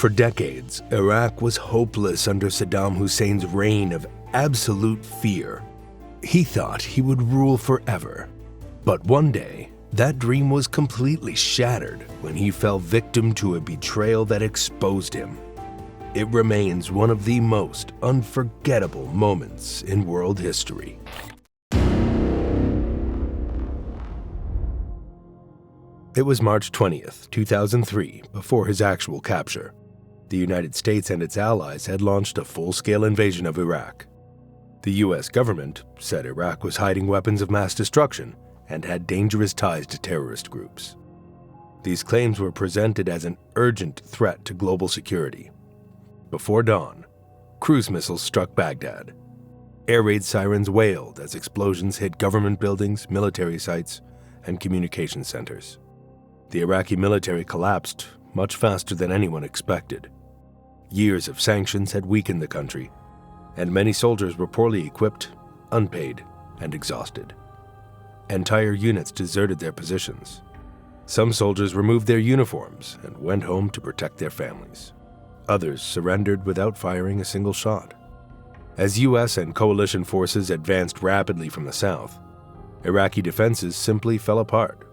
For decades, Iraq was hopeless under Saddam Hussein's reign of absolute fear. He thought he would rule forever. But one day, that dream was completely shattered when he fell victim to a betrayal that exposed him. It remains one of the most unforgettable moments in world history. It was March 20th, 2003, before his actual capture. The United States and its allies had launched a full-scale invasion of Iraq. The U.S. government said Iraq was hiding weapons of mass destruction and had dangerous ties to terrorist groups. These claims were presented as an urgent threat to global security. Before dawn, cruise missiles struck Baghdad. Air raid sirens wailed as explosions hit government buildings, military sites, and communication centers. The Iraqi military collapsed much faster than anyone expected. Years of sanctions had weakened the country, and many soldiers were poorly equipped, unpaid, and exhausted. Entire units deserted their positions. Some soldiers removed their uniforms and went home to protect their families. Others surrendered without firing a single shot. As U.S. and coalition forces advanced rapidly from the south, Iraqi defenses simply fell apart.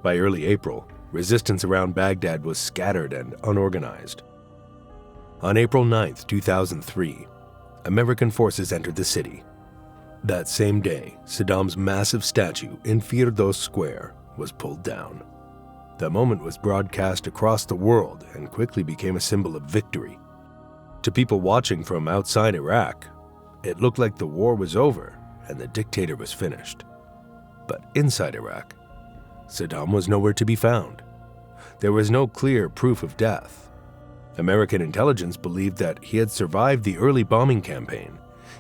By early April, resistance around Baghdad was scattered and unorganized. On April 9, 2003, American forces entered the city. That same day, Saddam's massive statue in Firdos Square was pulled down. The moment was broadcast across the world and quickly became a symbol of victory. To people watching from outside Iraq, it looked like the war was over and the dictator was finished. But inside Iraq, Saddam was nowhere to be found. There was no clear proof of death. American intelligence believed that he had survived the early bombing campaign,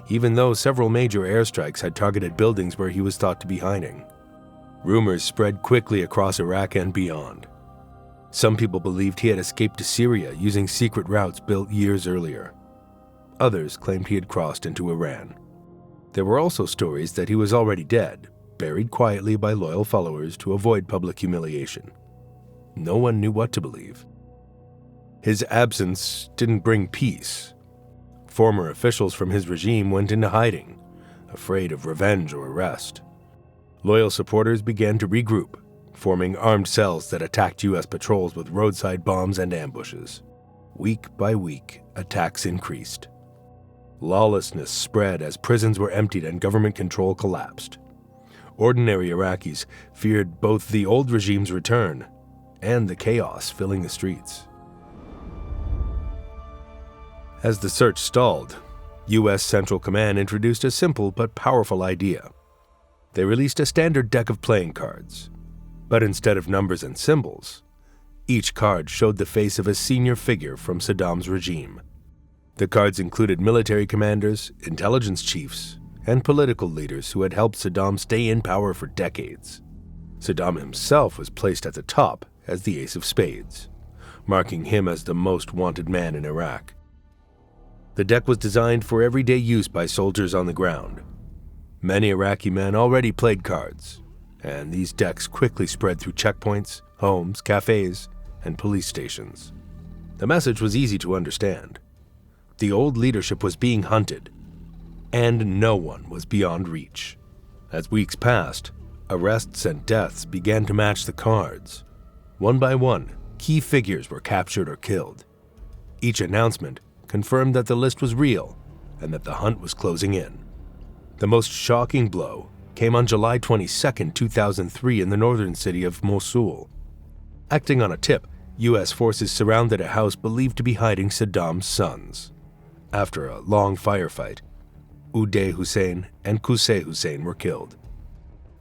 even though several major airstrikes had targeted buildings where he was thought to be hiding. Rumors spread quickly across Iraq and beyond. Some people believed he had escaped to Syria using secret routes built years earlier. Others claimed he had crossed into Iran. There were also stories that he was already dead, buried quietly by loyal followers to avoid public humiliation. No one knew what to believe. His absence didn't bring peace. Former officials from his regime went into hiding, afraid of revenge or arrest. Loyal supporters began to regroup, forming armed cells that attacked U.S. patrols with roadside bombs and ambushes. Week by week, attacks increased. Lawlessness spread as prisons were emptied and government control collapsed. Ordinary Iraqis feared both the old regime's return and the chaos filling the streets. As the search stalled, U.S. Central Command introduced a simple but powerful idea. They released a standard deck of playing cards, but instead of numbers and symbols, each card showed the face of a senior figure from Saddam's regime. The cards included military commanders, intelligence chiefs, and political leaders who had helped Saddam stay in power for decades. Saddam himself was placed at the top as the ace of spades, marking him as the most wanted man in Iraq. The deck was designed for everyday use by soldiers on the ground. Many Iraqi men already played cards, and these decks quickly spread through checkpoints, homes, cafes, and police stations. The message was easy to understand. The old leadership was being hunted, and no one was beyond reach. As weeks passed, arrests and deaths began to match the cards. One by one, key figures were captured or killed. Each announcement confirmed that the list was real and that the hunt was closing in. The most shocking blow came on July 22, 2003 in the northern city of Mosul. Acting on a tip, U.S. forces surrounded a house believed to be hiding Saddam's sons. After a long firefight, Uday Hussain and Qusay Hussain were killed.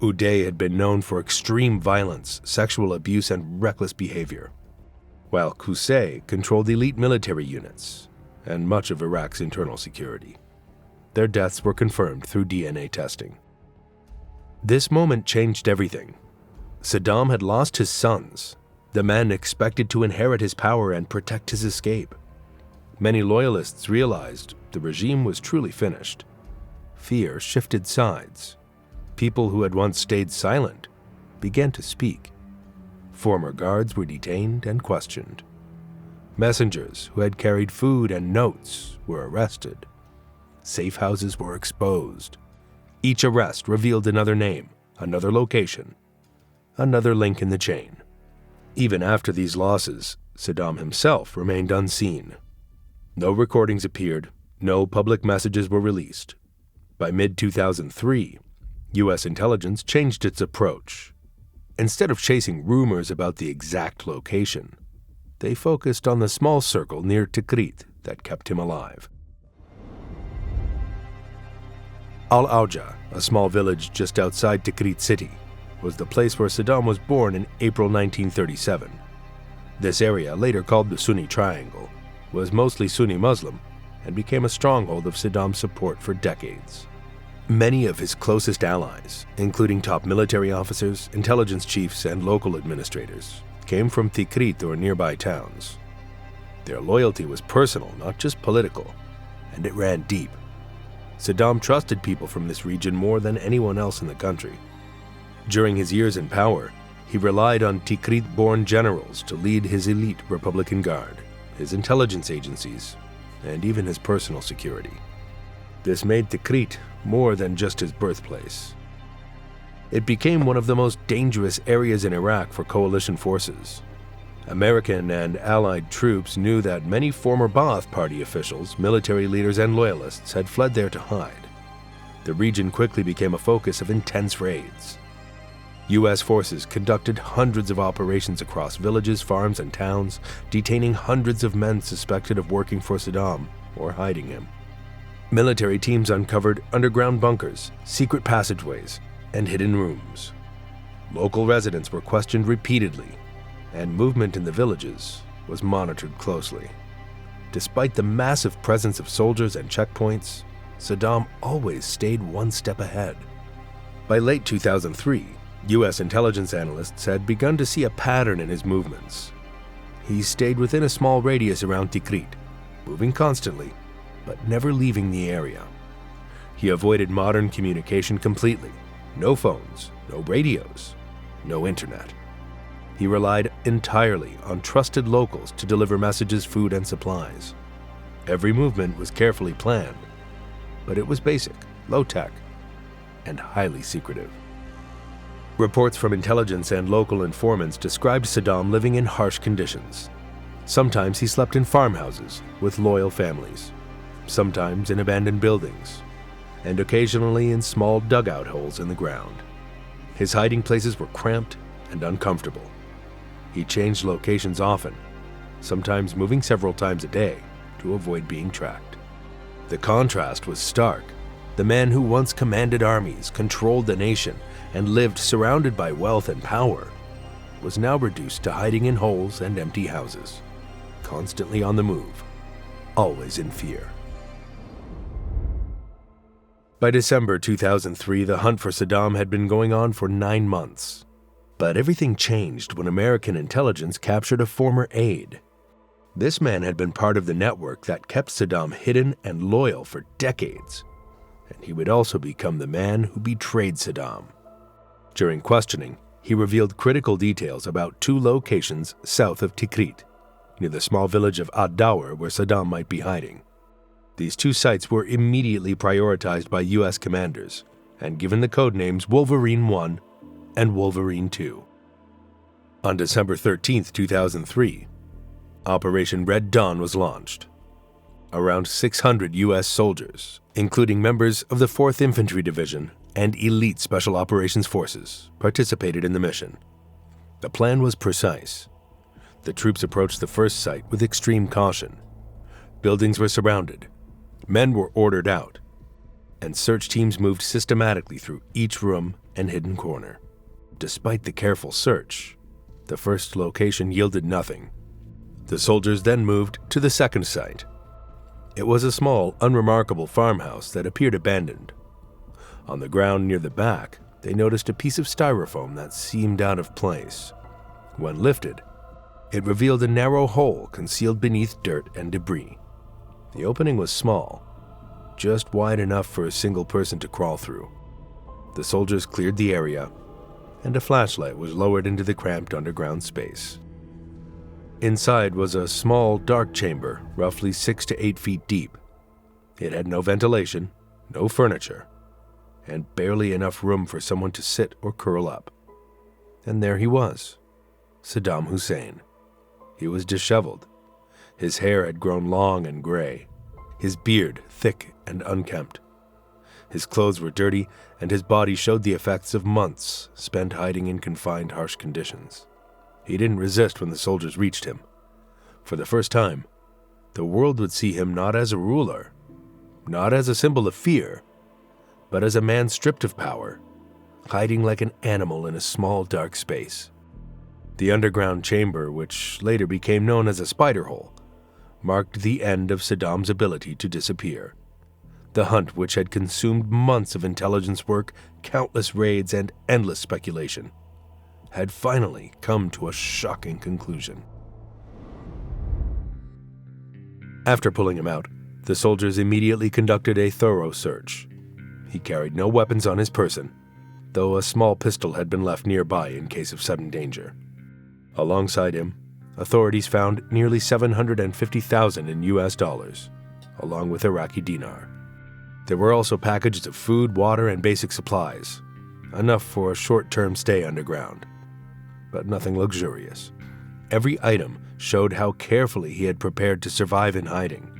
Uday had been known for extreme violence, sexual abuse, and reckless behavior, while Qusay controlled elite military units and much of Iraq's internal security. Their deaths were confirmed through DNA testing. This moment changed everything. Saddam had lost his sons, the men expected to inherit his power and protect his escape. Many loyalists realized the regime was truly finished. Fear shifted sides. People who had once stayed silent began to speak. Former guards were detained and questioned. Messengers who had carried food and notes were arrested. Safe houses were exposed. Each arrest revealed another name, another location, another link in the chain. Even after these losses, Saddam himself remained unseen. No recordings appeared, no public messages were released. By mid-2003, U.S. intelligence changed its approach. Instead of chasing rumors about the exact location, they focused on the small circle near Tikrit that kept him alive. Al-Auja, a small village just outside Tikrit city, was the place where Saddam was born in April 1937. This area, later called the Sunni Triangle, was mostly Sunni Muslim and became a stronghold of Saddam's support for decades. Many of his closest allies, including top military officers, intelligence chiefs, and local administrators, came from Tikrit or nearby towns. Their loyalty was personal, not just political, and it ran deep. Saddam trusted people from this region more than anyone else in the country. During his years in power, he relied on Tikrit-born generals to lead his elite Republican Guard, his intelligence agencies, and even his personal security. This made Tikrit more than just his birthplace. It became one of the most dangerous areas in Iraq for coalition forces. American and Allied troops knew that many former Ba'ath Party officials, military leaders, and loyalists had fled there to hide. The region quickly became a focus of intense raids. U.S. forces conducted hundreds of operations across villages, farms, and towns, detaining hundreds of men suspected of working for Saddam or hiding him. Military teams uncovered underground bunkers, secret passageways, and hidden rooms. Local residents were questioned repeatedly, and movement in the villages was monitored closely. Despite the massive presence of soldiers and checkpoints, Saddam always stayed one step ahead. By late 2003, U.S. intelligence analysts had begun to see a pattern in his movements. He stayed within a small radius around Tikrit, moving constantly, but never leaving the area. He avoided modern communication completely. No phones, no radios, no internet. He relied entirely on trusted locals to deliver messages, food, and supplies. Every movement was carefully planned, but it was basic, low-tech, and highly secretive. Reports from intelligence and local informants described Saddam living in harsh conditions. Sometimes he slept in farmhouses with loyal families, sometimes in abandoned buildings, and occasionally in small dugout holes in the ground. His hiding places were cramped and uncomfortable. He changed locations often, sometimes moving several times a day to avoid being tracked. The contrast was stark. The man who once commanded armies, controlled the nation, and lived surrounded by wealth and power was now reduced to hiding in holes and empty houses, constantly on the move, always in fear. By December 2003, the hunt for Saddam had been going on for 9 months. But everything changed when American intelligence captured a former aide. This man had been part of the network that kept Saddam hidden and loyal for decades, and he would also become the man who betrayed Saddam. During questioning, he revealed critical details about 2 locations south of Tikrit, near the small village of Ad-Dawr where Saddam might be hiding. These 2 sites were immediately prioritized by U.S. commanders and given the codenames Wolverine 1 and Wolverine 2. On December 13, 2003, Operation Red Dawn was launched. Around 600 U.S. soldiers, including members of the 4th Infantry Division and elite Special Operations Forces, participated in the mission. The plan was precise. The troops approached the first site with extreme caution. Buildings were surrounded. Men were ordered out, and search teams moved systematically through each room and hidden corner. Despite the careful search, the first location yielded nothing. The soldiers then moved to the second site. It was a small, unremarkable farmhouse that appeared abandoned. On the ground near the back, they noticed a piece of styrofoam that seemed out of place. When lifted, it revealed a narrow hole concealed beneath dirt and debris. The opening was small, just wide enough for a single person to crawl through. The soldiers cleared the area, and a flashlight was lowered into the cramped underground space. Inside was a small, dark chamber, roughly 6 to 8 feet deep. It had no ventilation, no furniture, and barely enough room for someone to sit or curl up. And there he was, Saddam Hussein. He was disheveled. His hair had grown long and gray, his beard thick and unkempt. His clothes were dirty, and his body showed the effects of months spent hiding in confined, harsh conditions. He didn't resist when the soldiers reached him. For the first time, the world would see him not as a ruler, not as a symbol of fear, but as a man stripped of power, hiding like an animal in a small, dark space. The underground chamber, which later became known as a spider hole, marked the end of Saddam's ability to disappear. The hunt, which had consumed months of intelligence work, countless raids, and endless speculation, had finally come to a shocking conclusion. After pulling him out, the soldiers immediately conducted a thorough search. He carried no weapons on his person, though a small pistol had been left nearby in case of sudden danger. Alongside him, authorities found nearly $750,000 in US dollars, along with Iraqi dinar. There were also packages of food, water, and basic supplies, enough for a short-term stay underground, but nothing luxurious. Every item showed how carefully he had prepared to survive in hiding,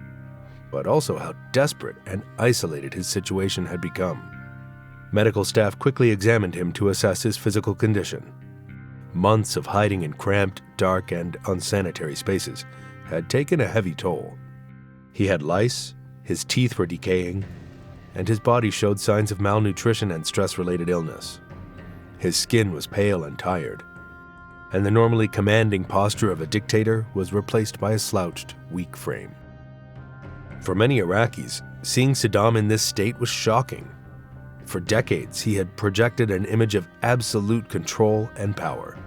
but also how desperate and isolated his situation had become. Medical staff quickly examined him to assess his physical condition. Months of hiding in cramped, dark, and unsanitary spaces had taken a heavy toll. He had lice, his teeth were decaying, and his body showed signs of malnutrition and stress-related illness. His skin was pale and tired, and the normally commanding posture of a dictator was replaced by a slouched, weak frame. For many Iraqis, seeing Saddam in this state was shocking. For decades, he had projected an image of absolute control and power.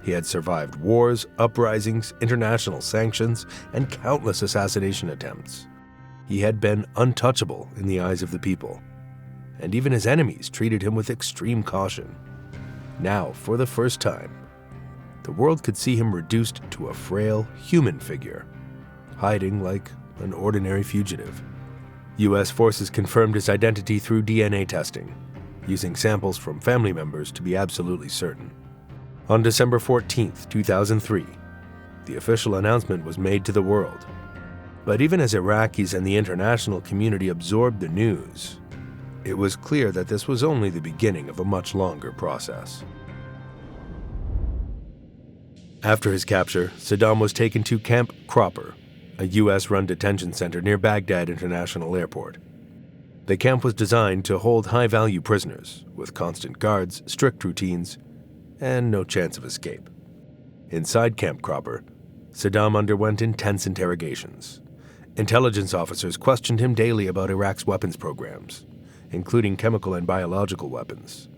He had survived wars, uprisings, international sanctions, and countless assassination attempts. He had been untouchable in the eyes of the people, and even his enemies treated him with extreme caution. Now, for the first time, the world could see him reduced to a frail, human figure, hiding like an ordinary fugitive. U.S. forces confirmed his identity through DNA testing, using samples from family members to be absolutely certain. On December 14, 2003, the official announcement was made to the world. But even as Iraqis and the international community absorbed the news, it was clear that this was only the beginning of a much longer process. After his capture, Saddam was taken to Camp Cropper, a U.S.-run detention center near Baghdad International Airport. The camp was designed to hold high-value prisoners, with constant guards, strict routines, and no chance of escape. Inside Camp Cropper, Saddam underwent intense interrogations. Intelligence officers questioned him daily about Iraq's weapons programs, including chemical and biological weapons,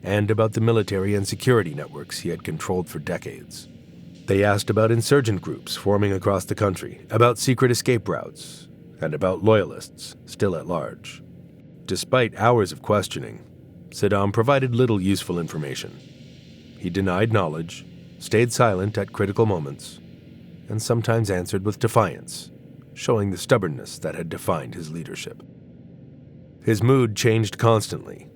and about the military and security networks he had controlled for decades. They asked about insurgent groups forming across the country, about secret escape routes, and about loyalists still at large. Despite hours of questioning, Saddam provided little useful information. He denied knowledge, stayed silent at critical moments, and sometimes answered with defiance, showing the stubbornness that had defined his leadership. His mood changed constantly.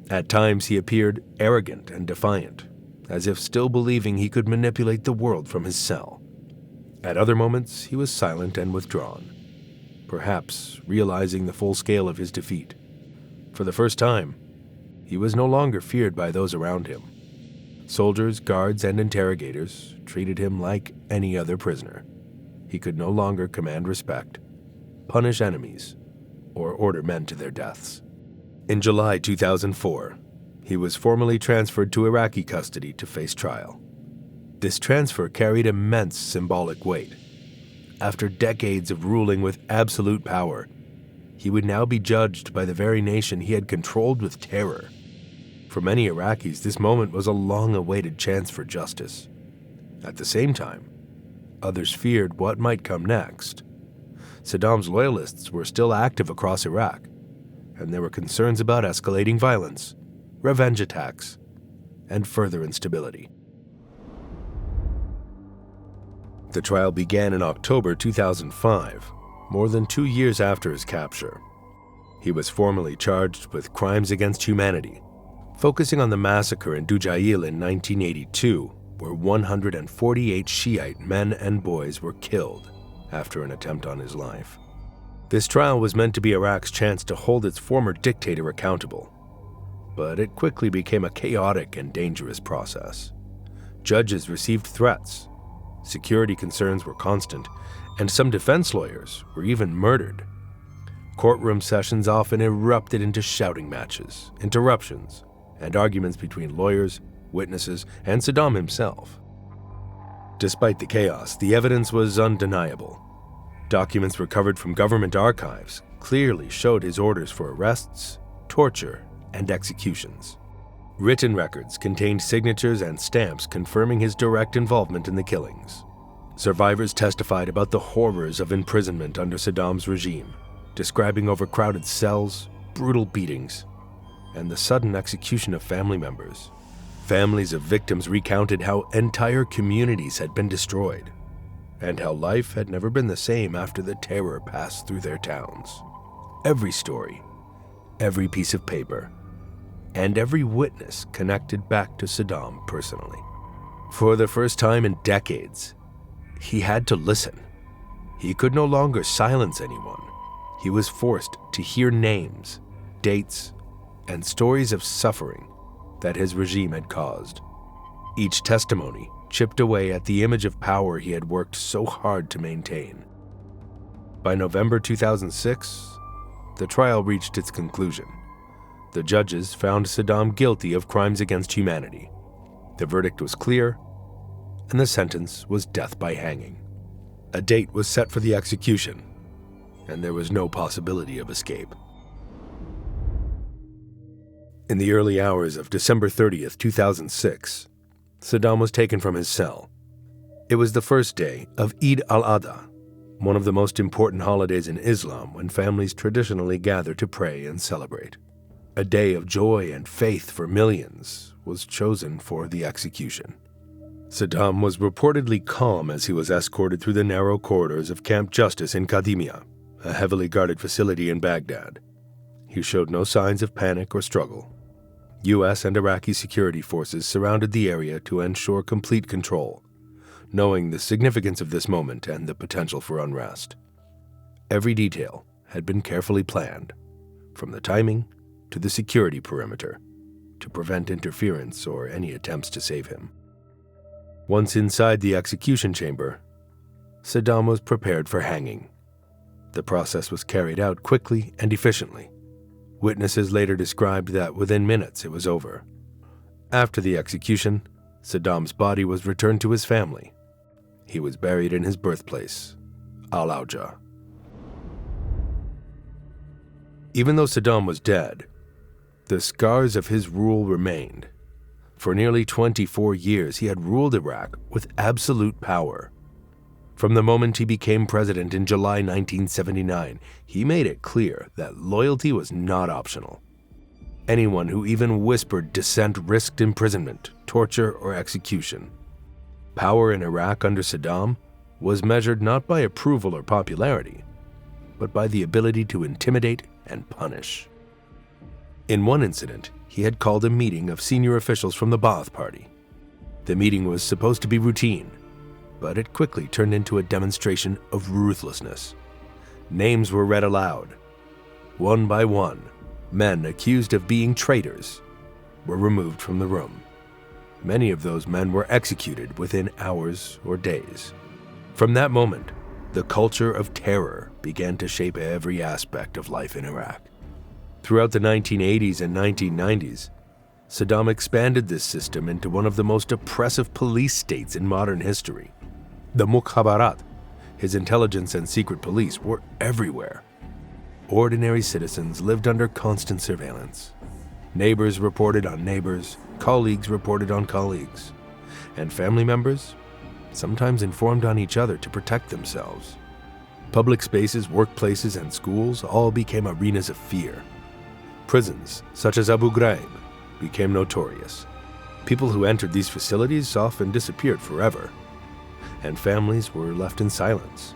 At times he appeared arrogant and defiant, as if still believing he could manipulate the world from his cell. At other moments, he was silent and withdrawn, perhaps realizing the full scale of his defeat. For the first time, he was no longer feared by those around him. Soldiers, guards, and interrogators treated him like any other prisoner. He could no longer command respect, punish enemies, or order men to their deaths. In July 2004, he was formally transferred to Iraqi custody to face trial. This transfer carried immense symbolic weight. After decades of ruling with absolute power, he would now be judged by the very nation he had controlled with terror. For many Iraqis, this moment was a long-awaited chance for justice. At the same time, others feared what might come next. Saddam's loyalists were still active across Iraq, and there were concerns about escalating violence, revenge attacks, and further instability. The trial began in October 2005, more than 2 years after his capture. He was formally charged with crimes against humanity, focusing on the massacre in Dujail in 1982, where 148 Shiite men and boys were killed after an attempt on his life. This trial was meant to be Iraq's chance to hold its former dictator accountable, but it quickly became a chaotic and dangerous process. Judges received threats, security concerns were constant, and some defense lawyers were even murdered. Courtroom sessions often erupted into shouting matches, interruptions, and arguments between lawyers, witnesses, and Saddam himself. Despite the chaos, the evidence was undeniable. Documents recovered from government archives clearly showed his orders for arrests, torture, and executions. Written records contained signatures and stamps confirming his direct involvement in the killings. Survivors testified about the horrors of imprisonment under Saddam's regime, describing overcrowded cells, brutal beatings, and the sudden execution of family members. Families of victims recounted how entire communities had been destroyed, and how life had never been the same after the terror passed through their towns. Every story, every piece of paper, and every witness connected back to Saddam personally. For the first time in decades, he had to listen. He could no longer silence anyone. He was forced to hear names, dates, and stories of suffering that his regime had caused. Each testimony chipped away at the image of power he had worked so hard to maintain. By November 2006, the trial reached its conclusion. The judges found Saddam guilty of crimes against humanity. The verdict was clear, and the sentence was death by hanging. A date was set for the execution, and there was no possibility of escape. In the early hours of December 30th, 2006, Saddam was taken from his cell. It was the first day of Eid al-Adha, one of the most important holidays in Islam when families traditionally gather to pray and celebrate. A day of joy and faith for millions was chosen for the execution. Saddam was reportedly calm as he was escorted through the narrow corridors of Camp Justice in Kadhimiya, a heavily guarded facility in Baghdad. He showed no signs of panic or struggle. U.S. and Iraqi security forces surrounded the area to ensure complete control, knowing the significance of this moment and the potential for unrest. Every detail had been carefully planned, from the timing to the security perimeter, to prevent interference or any attempts to save him. Once inside the execution chamber, Saddam was prepared for hanging. The process was carried out quickly and efficiently. Witnesses later described that within minutes it was over. After the execution, Saddam's body was returned to his family. He was buried in his birthplace, Al-Auja. Even though Saddam was dead, the scars of his rule remained. For nearly 24 years, he had ruled Iraq with absolute power. From the moment he became president in July 1979, he made it clear that loyalty was not optional. Anyone who even whispered dissent risked imprisonment, torture, or execution. Power in Iraq under Saddam was measured not by approval or popularity, but by the ability to intimidate and punish. In one incident, he had called a meeting of senior officials from the Ba'ath Party. The meeting was supposed to be routine, but it quickly turned into a demonstration of ruthlessness. Names were read aloud. One by one, men accused of being traitors were removed from the room. Many of those men were executed within hours or days. From that moment, the culture of terror began to shape every aspect of life in Iraq. Throughout the 1980s and 1990s, Saddam expanded this system into one of the most oppressive police states in modern history. The Mukhabarat, his intelligence and secret police, were everywhere. Ordinary citizens lived under constant surveillance. Neighbors reported on neighbors, colleagues reported on colleagues, and family members sometimes informed on each other to protect themselves. Public spaces, workplaces, and schools all became arenas of fear. Prisons, such as Abu Ghraib, became notorious. People who entered these facilities often disappeared forever. and families were left in silence,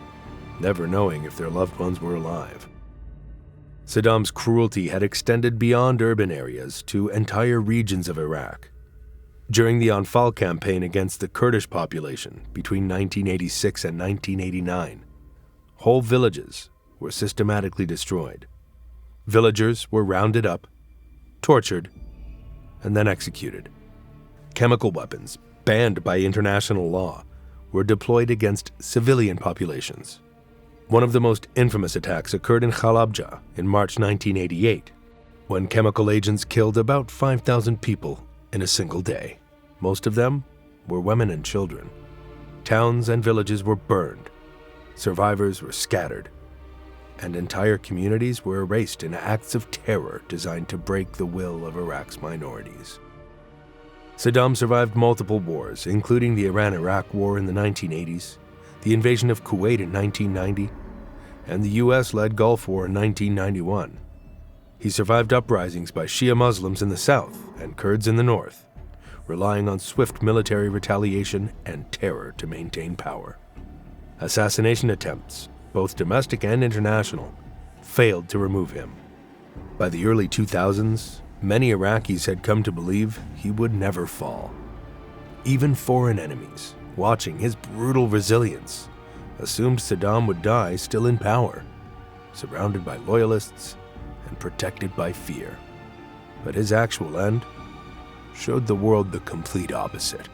never knowing if their loved ones were alive. Saddam's cruelty had extended beyond urban areas to entire regions of Iraq. During the Anfal campaign against the Kurdish population between 1986 and 1989, whole villages were systematically destroyed. Villagers were rounded up, tortured, and then executed. Chemical weapons, banned by international law, were deployed against civilian populations. One of the most infamous attacks occurred in Halabja in March 1988, when chemical agents killed about 5,000 people in a single day. Most of them were women and children. Towns and villages were burned, survivors were scattered, and entire communities were erased in acts of terror designed to break the will of Iraq's minorities. Saddam survived multiple wars, including the Iran-Iraq War in the 1980s, the invasion of Kuwait in 1990, and the US-led Gulf War in 1991. He survived uprisings by Shia Muslims in the south and Kurds in the north, relying on swift military retaliation and terror to maintain power. Assassination attempts, both domestic and international, failed to remove him. By the early 2000s, many Iraqis had come to believe he would never fall. Even foreign enemies, watching his brutal resilience, assumed Saddam would die still in power, surrounded by loyalists and protected by fear. But his actual end showed the world the complete opposite.